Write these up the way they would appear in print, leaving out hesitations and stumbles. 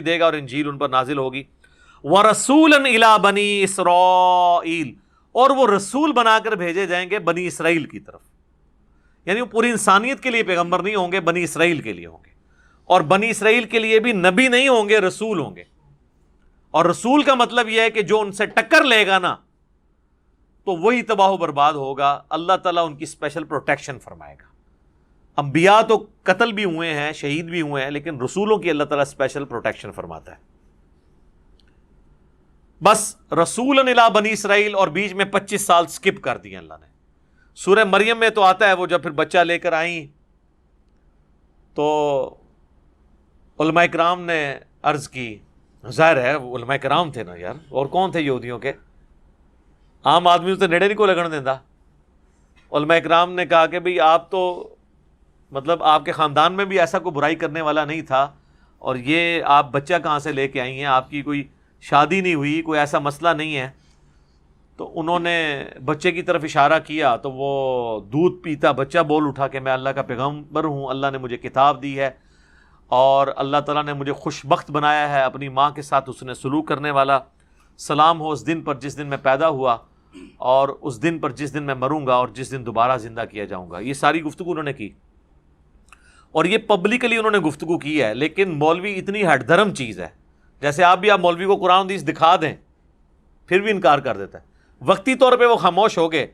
دے گا اور انجیل ان پر نازل ہوگی. وَرَسُولًا إِلَىٰ بَنِي إِسْرَائِيل، اور وہ رسول بنا کر بھیجے جائیں گے بنی اسرائیل کی طرف. یعنی وہ پوری انسانیت کے لیے پیغمبر نہیں ہوں گے، بنی اسرائیل کے لیے ہوں گے. اور بنی اسرائیل کے لیے بھی نبی نہیں ہوں گے، رسول ہوں گے. اور رسول کا مطلب یہ ہے کہ جو ان سے ٹکر لے گا نا تو وہی تباہ و برباد ہوگا. اللہ تعالیٰ ان کی اسپیشل پروٹیکشن فرمائے گا. انبیاء تو قتل بھی ہوئے ہیں، شہید بھی ہوئے ہیں، لیکن رسولوں کی اللہ تعالیٰ اسپیشل پروٹیکشن فرماتا ہے. بس رسولاً الی بنی اسرائیل، اور بیچ میں 25 سال سکپ کر دیے اللہ نے. سورہ مریم میں تو آتا ہے وہ جب پھر بچہ لے کر آئیں تو علماء کرام نے عرض کی، ظاہر ہے وہ علماء کرام تھے نا یار، اور کون تھے یہودیوں کے، عام آدمی تو نیڑے نہیں کو لگن دینا. علماء کرام نے کہا کہ بھئی آپ تو مطلب آپ کے خاندان میں بھی ایسا کوئی برائی کرنے والا نہیں تھا، اور یہ آپ بچہ کہاں سے لے کے آئی ہیں، آپ کی کوئی شادی نہیں ہوئی، کوئی ایسا مسئلہ نہیں ہے. تو انہوں نے بچے کی طرف اشارہ کیا تو وہ دودھ پیتا بچہ بول اٹھا کہ میں اللہ کا پیغمبر ہوں، اللہ نے مجھے کتاب دی ہے، اور اللہ تعالیٰ نے مجھے خوش بخت بنایا ہے، اپنی ماں کے ساتھ اس نے سلوک کرنے والا. سلام ہو اس دن پر جس دن میں پیدا ہوا، اور اس دن پر جس دن میں مروں گا، اور جس دن دوبارہ زندہ کیا جاؤں گا. یہ ساری گفتگو انہوں نے کی، اور یہ پبلکلی انہوں نے گفتگو کی ہے. لیکن مولوی اتنی ہٹ دھرم چیز ہے، جیسے آپ مولوی کو قرآن حدیث دکھا دیں پھر بھی انکار کر دیتا ہے. وقتی طور پہ وہ خاموش ہو گئے،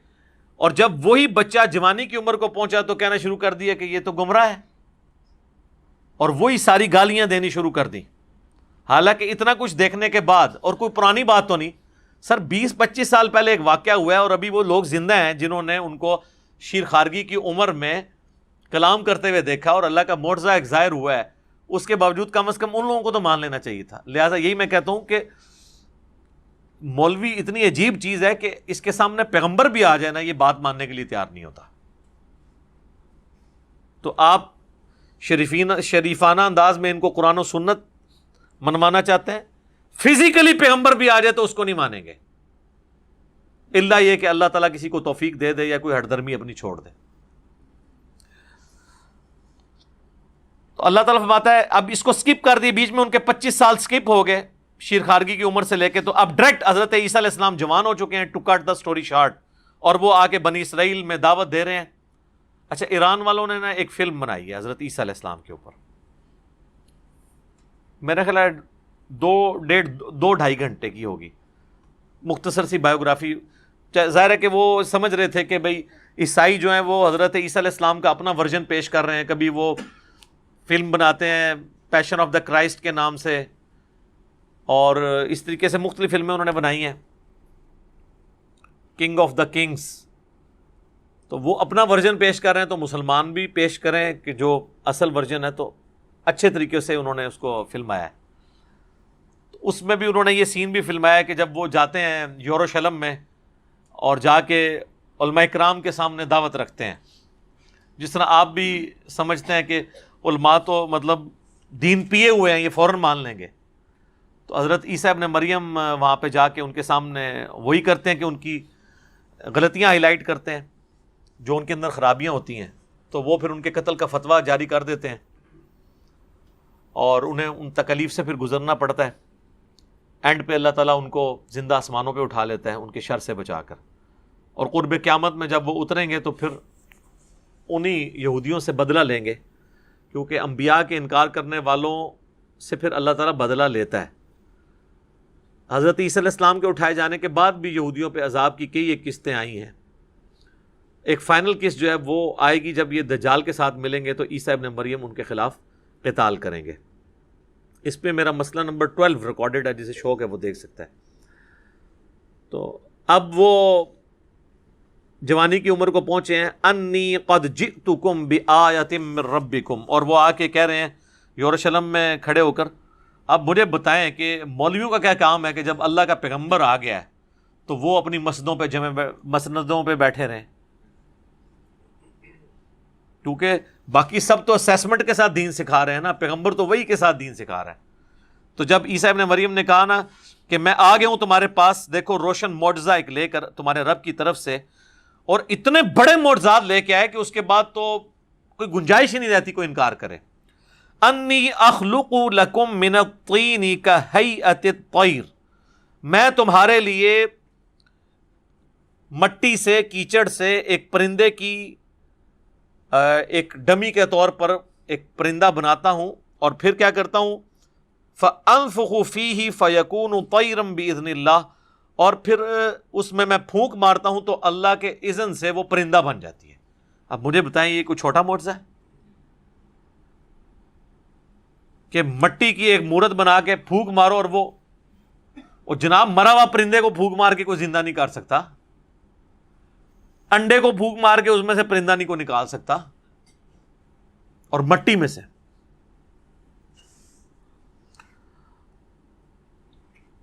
اور جب وہی بچہ جوانی کی عمر کو پہنچا تو کہنا شروع کر دیا کہ یہ تو گمراہ ہے، اور وہی ساری گالیاں دینی شروع کر دی. حالانکہ اتنا کچھ دیکھنے کے بعد، اور کوئی پرانی بات تو نہیں سر، 20-25 سال پہلے ایک واقعہ ہوا ہے، اور ابھی وہ لوگ زندہ ہیں جنہوں نے ان کو شیر خارگی کی عمر میں کلام کرتے ہوئے دیکھا، اور اللہ کا معجزہ ایک ظاہر ہوا ہے. اس کے باوجود کم از کم ان لوگوں کو تو مان لینا چاہیے تھا. لہٰذا یہی میں کہتا ہوں کہ مولوی اتنی عجیب چیز ہے کہ اس کے سامنے پیغمبر بھی آ جائے نا، یہ بات ماننے کے لیے تیار نہیں ہوتا. تو آپ شریفانہ انداز میں ان کو قرآن و سنت منوانا چاہتے ہیں، فزیکلی پیغمبر بھی آ جائے تو اس کو نہیں مانیں گے، الا یہ کہ اللہ تعالیٰ کسی کو توفیق دے دے یا کوئی ہٹ درمی اپنی چھوڑ دے. تو اللہ تعالیٰ فرماتا ہے اب اس کو سکپ کر دی، بیچ میں ان کے 25 سال سکپ ہو گئے شیر خارگی کی عمر سے لے کے. تو اب ڈائریکٹ حضرت عیسیٰ علیہ السلام جوان ہو چکے ہیں، to cut the story short, اور وہ آ کے بنی اسرائیل میں دعوت دے رہے ہیں. اچھا، ایران والوں نے نا ایک فلم بنائی ہے حضرت عیسیٰ علیہ السلام کے اوپر، میرا خیال ہے 2-2.5 گھنٹے کی ہوگی، مختصر سی بایوگرافی. ظاہر ہے کہ وہ سمجھ رہے تھے کہ بھئی عیسائی جو ہیں وہ حضرت عیسیٰ علیہ السلام کا اپنا ورژن پیش کر رہے ہیں. کبھی وہ فلم بناتے ہیں پیشن آف دا کرائسٹ کے نام سے، اور اس طریقے سے مختلف فلمیں انہوں نے بنائی ہیں، کنگ آف دا کنگز. تو وہ اپنا ورژن پیش کر رہے ہیں، تو مسلمان بھی پیش کریں کہ جو اصل ورژن ہے. تو اچھے طریقے سے انہوں نے اس کو فلمایا ہے. تو اس میں بھی انہوں نے یہ سین بھی فلمایا کہ جب وہ جاتے ہیں یروشلم میں اور جا کے علماء کرام کے سامنے دعوت رکھتے ہیں. جس طرح آپ بھی سمجھتے ہیں کہ علماء تو مطلب دین پیے ہوئے ہیں، یہ فوراً مان لیں گے. تو حضرت عیسیٰ ابن مریم وہاں پہ جا کے ان کے سامنے وہی کرتے ہیں کہ ان کی غلطیاں ہائی لائٹ کرتے ہیں، جو ان کے اندر خرابیاں ہوتی ہیں. تو وہ پھر ان کے قتل کا فتویٰ جاری کر دیتے ہیں، اور انہیں ان تکلیف سے پھر گزرنا پڑتا ہے. اینڈ پہ اللہ تعالیٰ ان کو زندہ آسمانوں پہ اٹھا لیتا ہے ان کے شر سے بچا کر. اور قرب قیامت میں جب وہ اتریں گے تو پھر انہی یہودیوں سے بدلہ لیں گے، کیونکہ انبیاء کے انکار کرنے والوں سے پھر اللہ تعالیٰ بدلہ لیتا ہے. حضرت عیسیٰ علیہ السلام کے اٹھائے جانے کے بعد بھی یہودیوں پہ عذاب کی کئی ایک قسطیں آئی ہیں. ایک فائنل قسط جو ہے وہ آئے گی جب یہ دجال کے ساتھ ملیں گے تو عیسیٰ ابن مریم ان کے خلاف قتال کریں گے. اس پہ میرا مسئلہ نمبر 12 ریکارڈڈ ہے، جسے شوق ہے وہ دیکھ سکتا ہے. تو اب وہ جوانی کی عمر کو پہنچے ہیں. انی قد جئتکم بآیۃ من ربکم، اور وہ آ کے کہہ رہے ہیں یروشلم میں کھڑے ہو کر، اب مجھے بتائیں کہ مولویوں کا کیا کام ہے کہ جب اللہ کا پیغمبر آ گیا ہے تو وہ اپنی مسندوں پہ بیٹھے رہیں، کیونکہ باقی سب تو اسیسمنٹ کے ساتھ دین سکھا رہے ہیں نا، پیغمبر تو وہی کے ساتھ دین سکھا رہا ہے. تو جب عیسیٰ ابن مریم نے کہا نا کہ میں آ گیا ہوں تمہارے پاس، دیکھو روشن معجزہ ایک لے کر تمہارے رب کی طرف سے، اور اتنے بڑے معجزات لے کے آئے کہ اس کے بعد تو کوئی گنجائش ہی نہیں رہتی کوئی انکار کرے. انی اخلق لکم من الطین کہیئۃ الطیر، میں تمہارے لیے مٹی سے، کیچڑ سے ایک پرندے کی ایک ڈمی کے طور پر ایک پرندہ بناتا ہوں، اور پھر کیا کرتا ہوں، فَأَنفُخُ فِيهِ فَيَكُونُ طَيْرًا بِإِذْنِ اللَّهِ، اور پھر اس میں پھونک مارتا ہوں تو اللہ کے اذن سے وہ پرندہ بن جاتی ہے۔ اب مجھے بتائیں یہ کوئی چھوٹا معجزہ ہے کہ مٹی کی ایک مورت بنا کے پھونک مارو اور وہ جناب مرا ہوا پرندے کو پھونک مار کے کوئی زندہ نہیں کر سکتا، انڈے کو پھونک مار کے اس میں سے پرندہ نہیں کو نکال سکتا، اور مٹی میں سے۔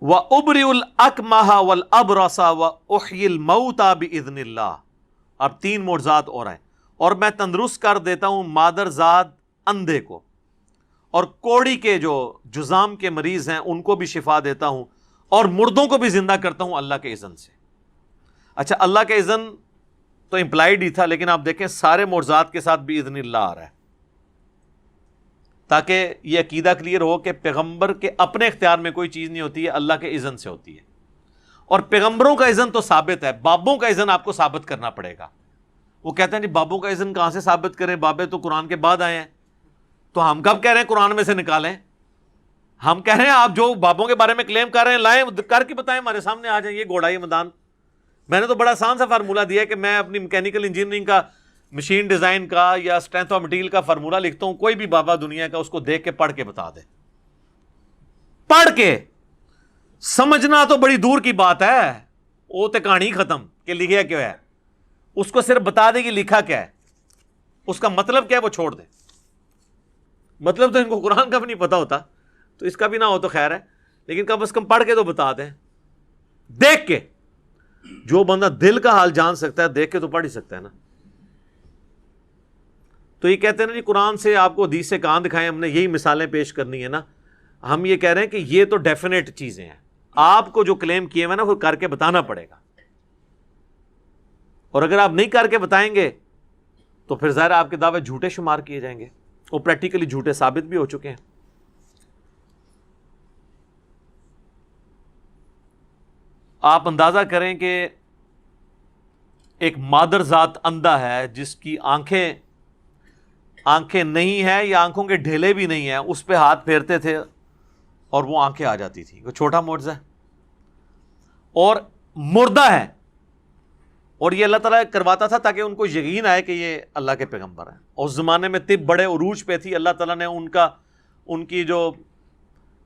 وَأُبْرِئُ الْأَكْمَحَ وَالْأَبْرَصَ وَأُحْيِي الْمَوْتَى بِإِذْنِ اللَّهِ۔ اب 3 معجزات اور ہیں، اور میں تندرست کر دیتا ہوں مادرزاد اندھے کو، اور کوڑی کے جو جذام کے مریض ہیں ان کو بھی شفا دیتا ہوں، اور مردوں کو بھی زندہ کرتا ہوں اللہ کے اذن سے۔ اچھا، اللہ کے اذن تو امپلائڈ ہی تھا، لیکن آپ دیکھیں سارے معجزات کے ساتھ بھی اذن اللہ آ رہا ہے، تاکہ یہ عقیدہ کلیئر ہو کہ پیغمبر کے اپنے اختیار میں کوئی چیز نہیں ہوتی ہے، اللہ کے اذن سے ہوتی ہے۔ اور پیغمبروں کا اذن تو ثابت ہے، بابوں کا اذن آپ کو ثابت کرنا پڑے گا۔ وہ کہتے ہیں جی بابوں کا اذن کہاں سے ثابت کریں، بابے تو قرآن کے بعد آئے ہیں، تو ہم کب کہہ رہے ہیں قرآن میں سے نکالیں؟ ہم کہہ رہے ہیں آپ جو بابوں کے بارے میں کلیم کر رہے ہیں لائیں، کر کے بتائیں، ہمارے سامنے آ جائیں۔ یہ گھوڑائی میدان، میں نے تو بڑا آسان سا فارمولہ دیا ہے کہ میں اپنی میکینیکل انجینئرنگ کا، مشین ڈیزائن کا یا اسٹرینتھ آف مٹیریل کا فارمولہ لکھتا ہوں، کوئی بھی بابا دنیا کا اس کو دیکھ کے پڑھ کے بتا دے۔ پڑھ کے سمجھنا تو بڑی دور کی بات ہے، وہ تو کہانی ختم کہ لکھیا کیا ہے، اس کو صرف بتا دے کہ لکھا کیا ہے، اس کا مطلب کیا ہے وہ چھوڑ دے۔ مطلب تو ان کو قرآن کا بھی نہیں پتا ہوتا، تو اس کا بھی نہ ہو تو خیر ہے، لیکن کم از کم پڑھ کے تو بتا دیں، دیکھ کے۔ جو بندہ دل کا حال جان سکتا ہے دیکھ کے تو پڑھ ہی سکتا ہے نا۔ تو یہ کہتے ہیں نا جی قرآن سے آپ کو حدیث سے کہاں دکھائیں، ہم نے یہی مثالیں پیش کرنی ہے نا۔ ہم یہ کہہ رہے ہیں کہ یہ تو ڈیفینیٹ چیزیں ہیں، آپ کو جو کلیم کیے ہوئے نا وہ کر کے بتانا پڑے گا، اور اگر آپ نہیں کر کے بتائیں گے تو پھر ظاہر آپ کے دعوے جھوٹے شمار کیے جائیں گے، وہ پریکٹیکلی جھوٹے ثابت بھی ہو چکے ہیں۔ آپ اندازہ کریں کہ ایک مادر ذات اندھا ہے جس کی آنکھیں نہیں ہیں یا آنکھوں کے ڈھیلے بھی نہیں ہیں، اس پہ ہاتھ پھیرتے تھے اور وہ آنکھیں آ جاتی تھی، کوئی چھوٹا معجزہ ہے؟ اور مردہ ہے، اور یہ اللہ تعالیٰ کرواتا تھا تاکہ ان کو یقین آئے کہ یہ اللہ کے پیغمبر ہیں۔ اور اس زمانے میں طب بڑے عروج پہ تھی، اللہ تعالیٰ نے ان کی جو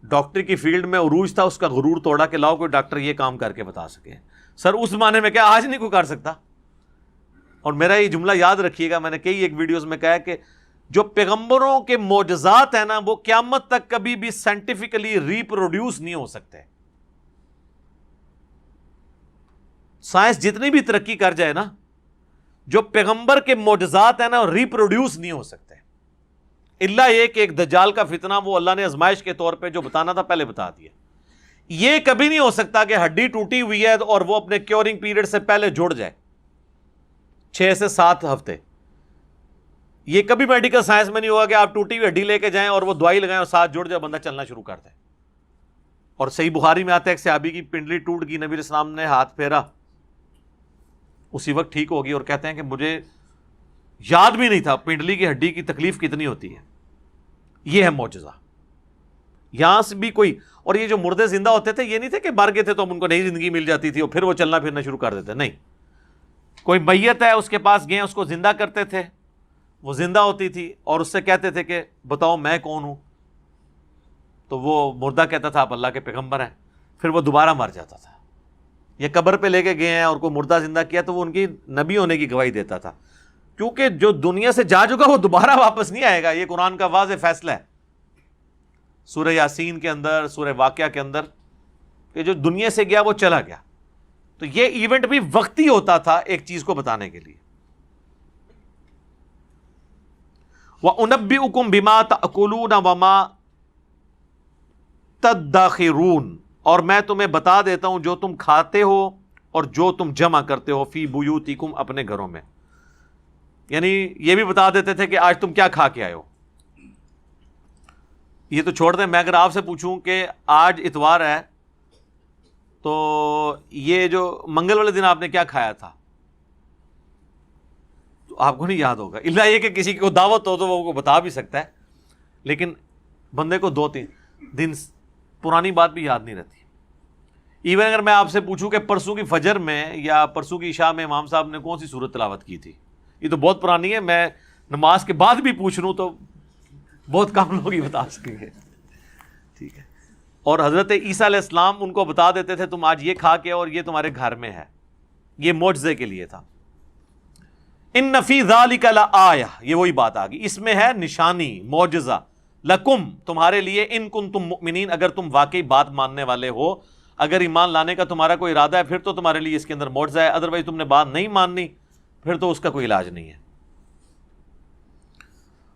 ڈاکٹر کی فیلڈ میں عروج تھا اس کا غرور توڑا کہ لاؤ کوئی ڈاکٹر یہ کام کر کے بتا سکے۔ سر اس زمانے میں کیا آج نہیں کوئی کر سکتا؟ اور میرا یہ جملہ یاد رکھیے گا، میں نے کئی ایک ویڈیوز میں کہا کہ جو پیغمبروں کے معجزات ہیں نا وہ قیامت تک کبھی بھی سائنٹیفکلی ریپروڈیوس نہیں ہو سکتے۔ سائنس جتنی بھی ترقی کر جائے نا، جو پیغمبر کے معجزات ہیں نا ریپروڈیوس نہیں ہو سکتے، اللہ یہ کہ ایک دجال کا فتنہ وہ اللہ نے آزمائش کے طور پہ جو بتانا تھا پہلے بتا دیا۔ یہ کبھی نہیں ہو سکتا کہ ہڈی ٹوٹی ہوئی ہے اور وہ اپنے کیورنگ پیریڈ سے پہلے جڑ جائے 6 سے 7 ہفتے۔ یہ کبھی میڈیکل سائنس میں نہیں ہوگا کہ آپ ٹوٹی ہوئی ہڈی لے کے جائیں اور وہ دوائی لگائیں اور ساتھ جڑ جائے بندہ چلنا شروع کر دے۔ اور صحیح بخاری میں آتا ہے ایک صحابی کی پنڈلی ٹوٹ گئی، نبی علیہ السلام نے ہاتھ پھیرا، اسی وقت ٹھیک ہوگی، اور کہتے ہیں کہ مجھے یاد بھی نہیں تھا پنڈلی کی ہڈی کی تکلیف کتنی ہوتی ہے۔ یہ ہے معجزہ۔ یہاں سے بھی کوئی، اور یہ جو مردے زندہ ہوتے تھے یہ نہیں تھے کہ مر گئے تھے تو ان کو نئی زندگی مل جاتی تھی اور پھر وہ چلنا پھرنا شروع کر دیتے، نہیں، کوئی میت ہے اس کے پاس گئے، اس کو زندہ کرتے تھے، وہ زندہ ہوتی تھی اور اس سے کہتے تھے کہ بتاؤ میں کون ہوں، تو وہ مردہ کہتا تھا آپ اللہ کے پیغمبر ہیں، پھر وہ دوبارہ مر جاتا تھا۔ یہ قبر پہ لے کے گئے ہیں اور کوئی مردہ زندہ کیا تو وہ ان کی نبی ہونے کی گواہی دیتا تھا، کیونکہ جو دنیا سے جا چکا وہ دوبارہ واپس نہیں آئے گا، یہ قرآن کا واضح فیصلہ ہے سورہ یاسین کے اندر، سورہ واقعہ کے اندر، کہ جو دنیا سے گیا وہ چلا گیا۔ تو یہ ایونٹ بھی وقتی ہوتا تھا ایک چیز کو بتانے کے لیے۔ وَأُنَبِّئُكُم بِمَا تَأْكُلُونَ وَمَا تَدَّخِرُونَ، اور میں تمہیں بتا دیتا ہوں جو تم کھاتے ہو اور جو تم جمع کرتے ہو، فی بیوتکم، اپنے گھروں میں۔ یعنی یہ بھی بتا دیتے تھے کہ آج تم کیا کھا کے آئے ہو۔ یہ تو چھوڑ دیں، میں اگر آپ سے پوچھوں کہ آج اتوار ہے تو یہ جو منگل والے دن آپ نے کیا کھایا تھا، تو آپ کو نہیں یاد ہوگا، الا یہ کہ کسی کو دعوت ہو تو وہ بتا بھی سکتا ہے، لیکن بندے کو 2-3 دن پرانی بات بھی یاد نہیں رہتی۔ ایون اگر میں آپ سے پوچھوں کہ پرسوں کی فجر میں یا پرسوں کی عشاء میں امام صاحب نے کون سی سورت تلاوت کی تھی، یہ تو بہت پرانی ہے، میں نماز کے بعد بھی پوچھ لوں تو بہت کم لوگ ہی بتا سکیں گے، ٹھیک ہے۔ اور حضرت عیسیٰ علیہ السلام ان کو بتا دیتے تھے تم آج یہ کھا کے اور یہ تمہارے گھر میں ہے، یہ معجزے کے لیے تھا۔ ان فی ذالک لآیہ، یہ وہی بات آ گئی، اس میں ہے نشانی، معجزہ، لکم، تمہارے لیے، ان کنتم مؤمنین، اگر تم واقعی بات ماننے والے ہو، اگر ایمان لانے کا تمہارا کوئی ارادہ ہے پھر تو تمہارے لیے اس کے اندر معجزہ ہے، ادروائز تم نے بات نہیں ماننی پھر تو اس کا کوئی علاج نہیں ہے۔